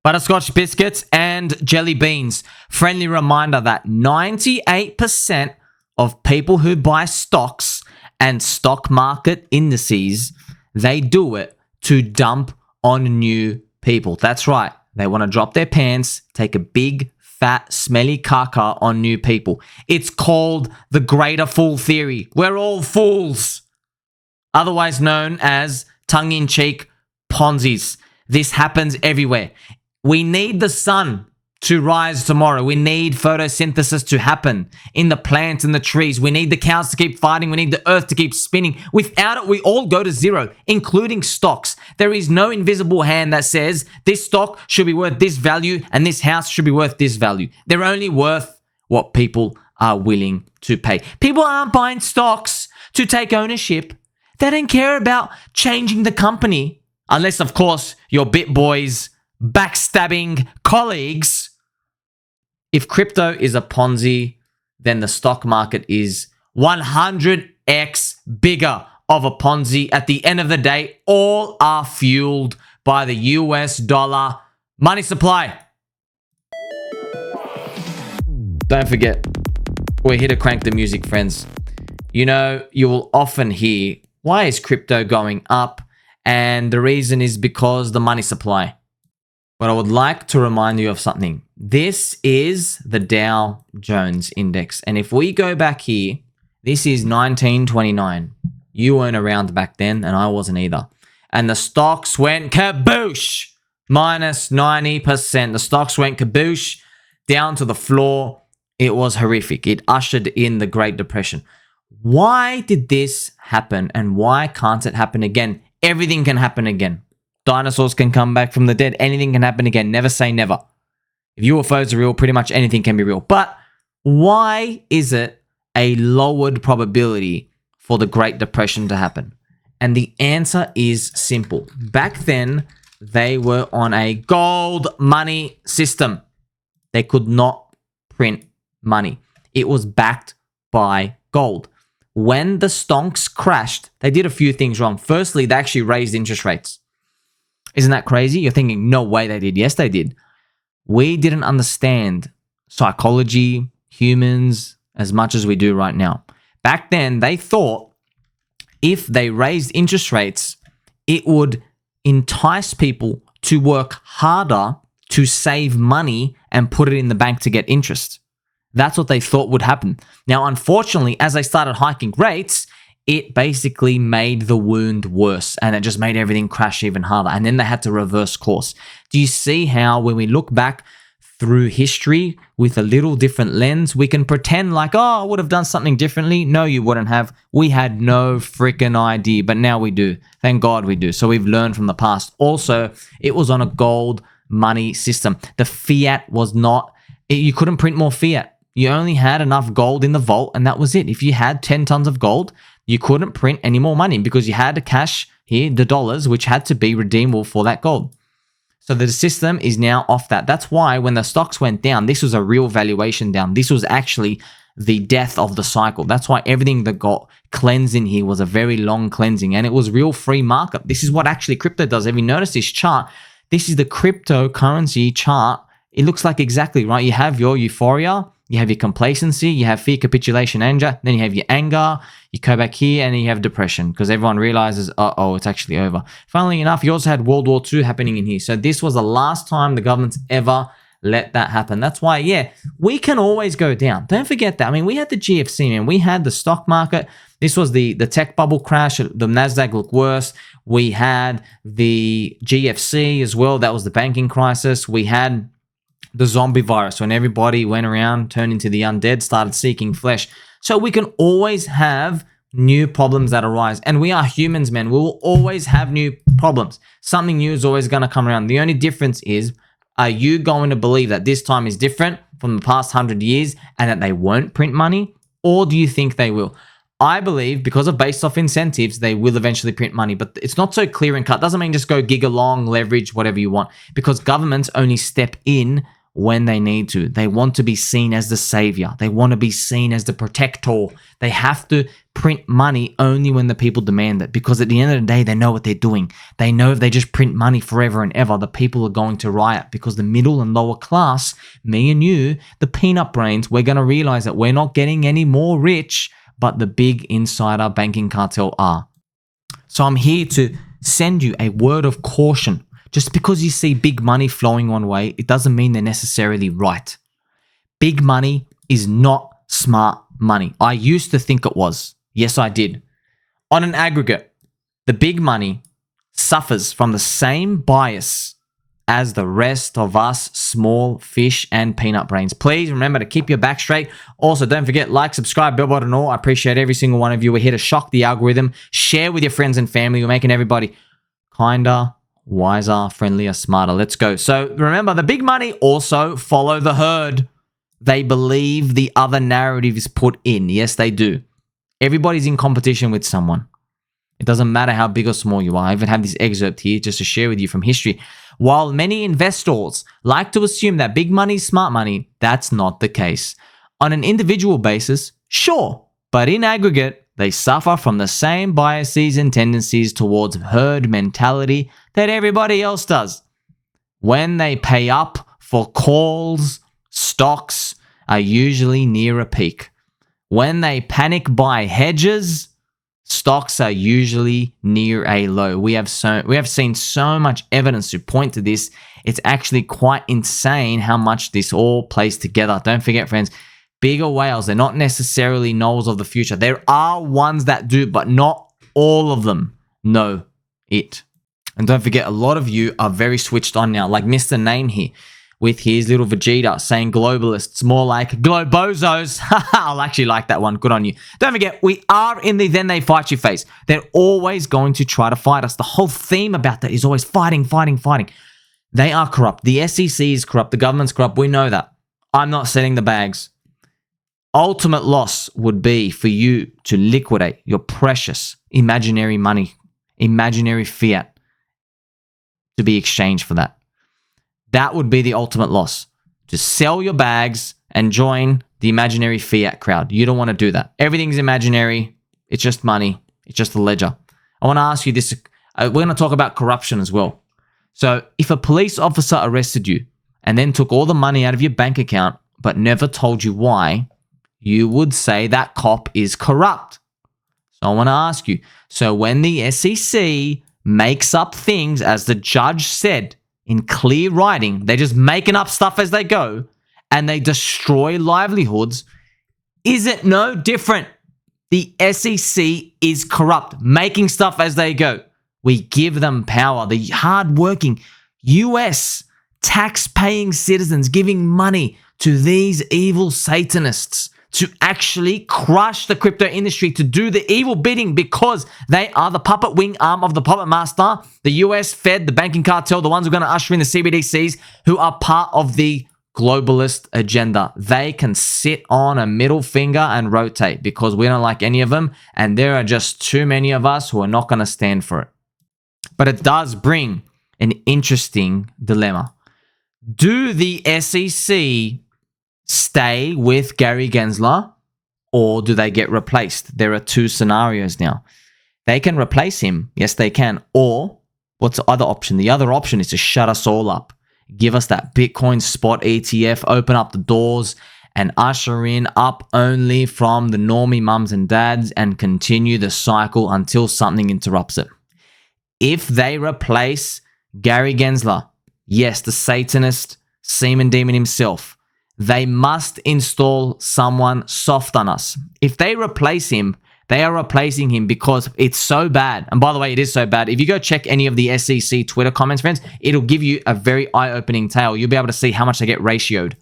butterscotch biscuits, and jelly beans. Friendly reminder that 98% of people who buy stocks and stock market indices, they do it to dump on new people. That's right. They want to drop their pants, take a big, fat, smelly caca on new people. It's called the greater fool theory. We're all fools. Otherwise known as tongue-in-cheek Ponzi's. This happens everywhere. We need the sun to rise tomorrow. We need photosynthesis to happen in the plants and the trees. We need the cows to keep fighting. We need the earth to keep spinning. Without it, we all go to zero, including stocks. There is no invisible hand that says this stock should be worth this value and this house should be worth this value. They're only worth what people are willing to pay. People aren't buying stocks to take ownership. They don't care about changing the company. Unless, of course, your BitBoys backstabbing colleagues. If crypto is a Ponzi, then the stock market is 100x bigger of a Ponzi. At the end of the day, all are fueled by the US dollar money supply. Don't forget, we're here to crank the music, friends. You know, you will often hear, why is crypto going up? And the reason is because the money supply. But I would like to remind you of something. This is the Dow Jones index. And if we go back here, this is 1929. You weren't around back then, and I wasn't either. And the stocks went kaboosh, minus 90%. The stocks went kaboosh down to the floor. It was horrific. It ushered in the Great Depression. Why did this happen, and why can't it happen again? Everything can happen again. Dinosaurs can come back from the dead. Anything can happen again. Never say never. If UFOs are real, pretty much anything can be real. But why is it a lowered probability for the Great Depression to happen? And the answer is simple. Back then, they were on a gold money system. They could not print money. It was backed by gold. When the stonks crashed, they did a few things wrong. Firstly, they actually raised interest rates. Isn't that crazy? You're thinking, no way they did. Yes, they did. We didn't understand psychology, humans, as much as we do right now. Back then, they thought if they raised interest rates, it would entice people to work harder to save money and put it in the bank to get interest. That's what they thought would happen. Now, unfortunately, as they started hiking rates, it basically made the wound worse, and it just made everything crash even harder. And then they had to reverse course. Do you see how when we look back through history with a little different lens, we can pretend like, oh, I would have done something differently? No, you wouldn't have. We had no freaking idea, but now we do. Thank God we do. So we've learned from the past. Also, it was on a gold money system. The fiat was not, you couldn't print more fiat. You only had enough gold in the vault, and that was it. If you had 10 tons of gold, you couldn't print any more money because you had to cash here, the dollars, which had to be redeemable for that gold. So the system is now off that. That's why when the stocks went down, this was a real valuation down. This was actually the death of the cycle. That's why everything that got cleansed in here was a very long cleansing, and it was real free markup. This is what actually crypto does. Have you noticed this chart? This is the cryptocurrency chart. It looks like exactly, right? You have your euphoria, you have your complacency, you have fear, capitulation, anger, then you have your anger, you go back here, and then you have depression because everyone realizes, uh-oh, it's actually over. Funnily enough, you also had World War II happening in here. So this was the last time the government's ever let that happen. That's why, yeah, we can always go down. Don't forget that. I mean, we had the GFC, man. We had the stock market. This was the tech bubble crash. The NASDAQ looked worse. We had the GFC as well. That was the banking crisis. We had the zombie virus when everybody went around, turned into the undead, started seeking flesh. So we can always have new problems that arise. And we are humans, man. We will always have new problems. Something new is always going to come around. The only difference is, are you going to believe that this time is different from the past 100 years and that they won't print money? Or do you think they will? I believe because of based off incentives, they will eventually print money, but it's not so clear and cut. Doesn't mean just go gig along, leverage, whatever you want, because governments only step in when they need to. They want to be seen as the savior. They want to be seen as the protector. They have to print money only when the people demand it, because at the end of the day, they know what they're doing. They know if they just print money forever and ever, the people are going to riot, because the middle and lower class, me and you, the peanut brains, we're going to realize that we're not getting any more rich, but the big insider banking cartel are. So I'm here to send you a word of caution. Just because you see big money flowing one way, it doesn't mean they're necessarily right. Big money is not smart money. I used to think it was. Yes, I did. On an aggregate, the big money suffers from the same bias as the rest of us small fish and peanut brains. Please remember to keep your back straight. Also, don't forget, like, subscribe, bell button, all. I appreciate every single one of you. We're here to shock the algorithm. Share with your friends and family. We're making everybody kinder, wiser, friendlier, smarter. Let's go. So remember, the big money also follow the herd. They believe the other narrative is put in. Yes, they do. Everybody's in competition with someone. It doesn't matter how big or small you are. I even have this excerpt here just to share with you from history. While many investors like to assume that big money is smart money, that's not the case. On an individual basis, sure, but in aggregate, they suffer from the same biases and tendencies towards herd mentality that everybody else does. When they pay up for calls, stocks are usually near a peak. When they panic buy hedges, stocks are usually near a low. We have seen so much evidence to point to this. It's actually quite insane how much this all plays together. Don't forget, friends, bigger whales, they're not necessarily knowers of the future. There are ones that do, but not all of them know it. And don't forget, a lot of you are very switched on now, like Mr. Name here with his little Vegeta saying globalists, more like globozos. I'll actually like that one. Good on you. Don't forget, we are in the then they fight you phase. They're always going to try to fight us. The whole theme about that is always fighting, fighting, fighting. They are corrupt. The SEC is corrupt. The government's corrupt. We know that. I'm not setting the bags. Ultimate loss would be for you to liquidate your precious imaginary money, imaginary fiat, to be exchanged for that. That would be the ultimate loss. To sell your bags and join the imaginary fiat crowd. You don't want to do that. Everything's imaginary. It's just money. It's just a ledger. I want to ask you this. We're going to talk about corruption as well. So if a police officer arrested you and then took all the money out of your bank account but never told you why, you would say that cop is corrupt. So I want to ask you. So when the SEC makes up things, as the judge said, in clear writing, they're just making up stuff as they go, and they destroy livelihoods, is it no different? The SEC is corrupt, making stuff as they go. We give them power. The hardworking US tax-paying citizens giving money to these evil Satanists to actually crush the crypto industry, to do the evil bidding, because they are the puppet wing arm of the puppet master, the US Fed, the banking cartel, the ones who are going to usher in the CBDCs, who are part of the globalist agenda. They can sit on a middle finger and rotate because we don't like any of them, and there are just too many of us who are not going to stand for it. But it does bring an interesting dilemma. Do the SEC stay with Gary Gensler, or do they get replaced? There are two scenarios now. They can replace him. Yes, they can. Or what's the other option? The other option is to shut us all up. Give us that Bitcoin spot ETF, open up the doors and usher in up only from the normie mums and dads and continue the cycle until something interrupts it. If they replace Gary Gensler, yes, the Satanist, semen demon himself, they must install someone soft on us. If they replace him, they are replacing him because it's so bad. And by the way, it is so bad. If you go check any of the SEC Twitter comments, friends, it'll give you a very eye-opening tale. You'll be able to see how much they get ratioed.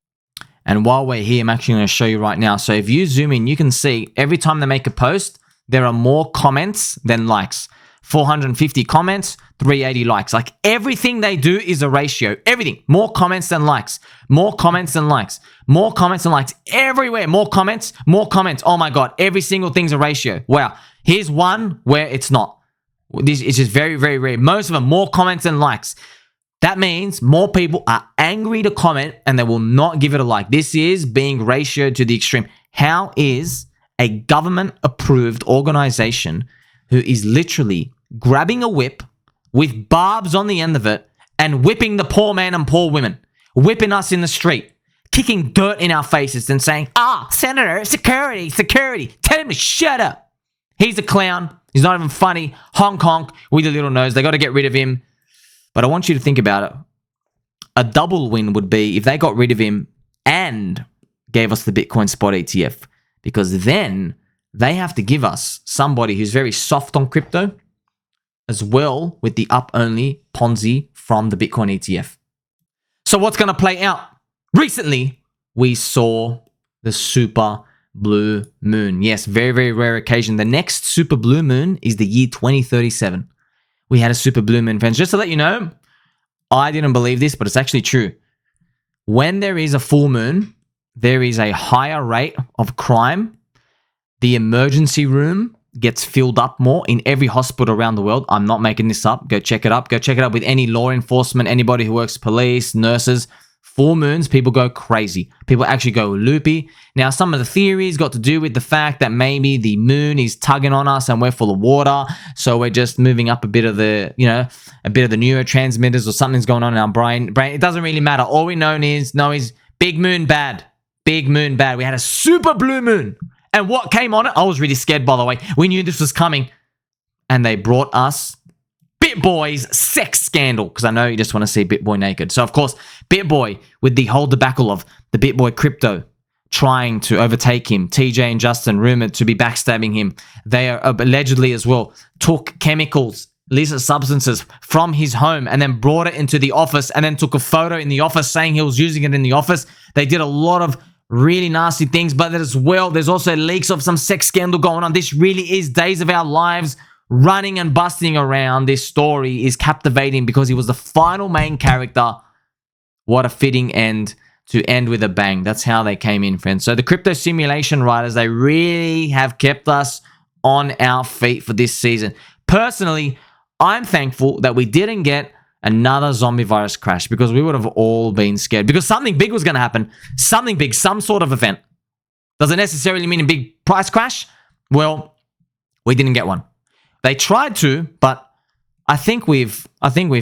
And while we're here, I'm actually going to show you right now. So if you zoom in, you can see every time they make a post, there are more comments than likes. 450 comments, 380 likes. Like everything they do is a ratio. Everything. More comments than likes. More comments than likes. More comments than likes. Everywhere. More comments. More comments. Oh my God. Every single thing's a ratio. Wow. Here's one where it's not. This is just very, very rare. Most of them, more comments than likes. That means more people are angry to comment and they will not give it a like. This is being ratioed to the extreme. How is a government-approved organization who is literally grabbing a whip with barbs on the end of it and whipping the poor man and poor women, whipping us in the street, kicking dirt in our faces and saying, Senator, security, tell him to shut up. He's a clown. He's not even funny. Honk, honk with a little nose. They got to get rid of him. But I want you to think about it. A double win would be if they got rid of him and gave us the Bitcoin spot ETF, because then they have to give us somebody who's very soft on crypto as well with the up-only Ponzi from the Bitcoin ETF. So what's going to play out? Recently, we saw the super blue moon. Yes, very, very rare occasion. The next super blue moon is the year 2037. We had a super blue moon, friends. Just to let you know, I didn't believe this, but it's actually true. When there is a full moon, there is a higher rate of crime. The emergency room gets filled up more in every hospital around the world. I'm not making this up. Go check it up. Go check it up with any law enforcement, anybody who works police, nurses. Full moons, people go crazy. People actually go loopy. Now, some of the theories got to do with the fact that maybe the moon is tugging on us and we're full of water. So we're just moving up a bit of the, a bit of the neurotransmitters or something's going on in our brain. It doesn't really matter. All we know is big moon bad. Big moon bad. We had a super blue moon. And what came on it? I was really scared, by the way. We knew this was coming. And they brought us BitBoy's sex scandal, because I know you just want to see BitBoy naked. So, of course, BitBoy, with the whole debacle of the BitBoy crypto trying to overtake him, TJ and Justin rumored to be backstabbing him. They are allegedly as well took chemicals, illicit substances from his home and then brought it into the office and then took a photo in the office saying he was using it in the office. They did a lot of really nasty things, but as well, there's also leaks of some sex scandal going on. This really is Days of Our Lives running and busting around. This story is captivating because he was the final main character. What a fitting end to end with a bang. That's how they came in, friends. So the crypto simulation writers, they really have kept us on our feet for this season. Personally, I'm thankful that we didn't get another zombie virus crash, because we would have all been scared, because something big was going to happen. Something big, some sort of event. Doesn't necessarily mean a big price crash. Well, we didn't get one. They tried to, but I think we've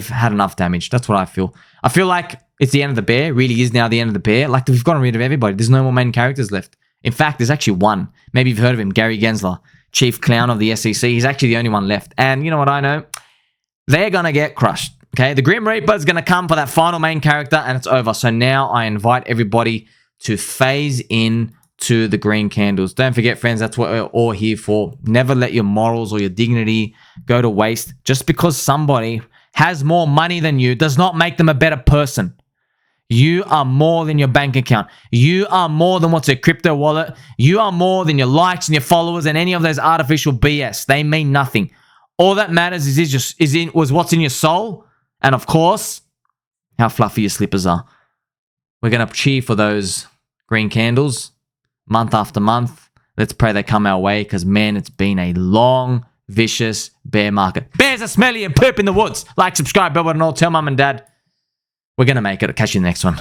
had enough damage. That's what I feel. I feel like it's the end of the bear. It really is now the end of the bear. Like, we've gotten rid of everybody. There's no more main characters left. In fact, there's actually one. Maybe you've heard of him, Gary Gensler, chief clown of the SEC. He's actually the only one left. And you know what I know? They're going to get crushed. Okay, the Grim Reaper is going to come for that final main character, and it's over. So now I invite everybody to phase in to the green candles. Don't forget, friends, that's what we're all here for. Never let your morals or your dignity go to waste. Just because somebody has more money than you does not make them a better person. You are more than your bank account. You are more than what's a crypto wallet. You are more than your likes and your followers and any of those artificial BS. They mean nothing. All that matters was what's in your soul. And of course, how fluffy your slippers are. We're going to cheer for those green candles month after month. Let's pray they come our way, because, man, it's been a long, vicious bear market. Bears are smelly and poop in the woods. Like, subscribe, bell button, all. Tell mum and dad. We're going to make it. I'll catch you in the next one.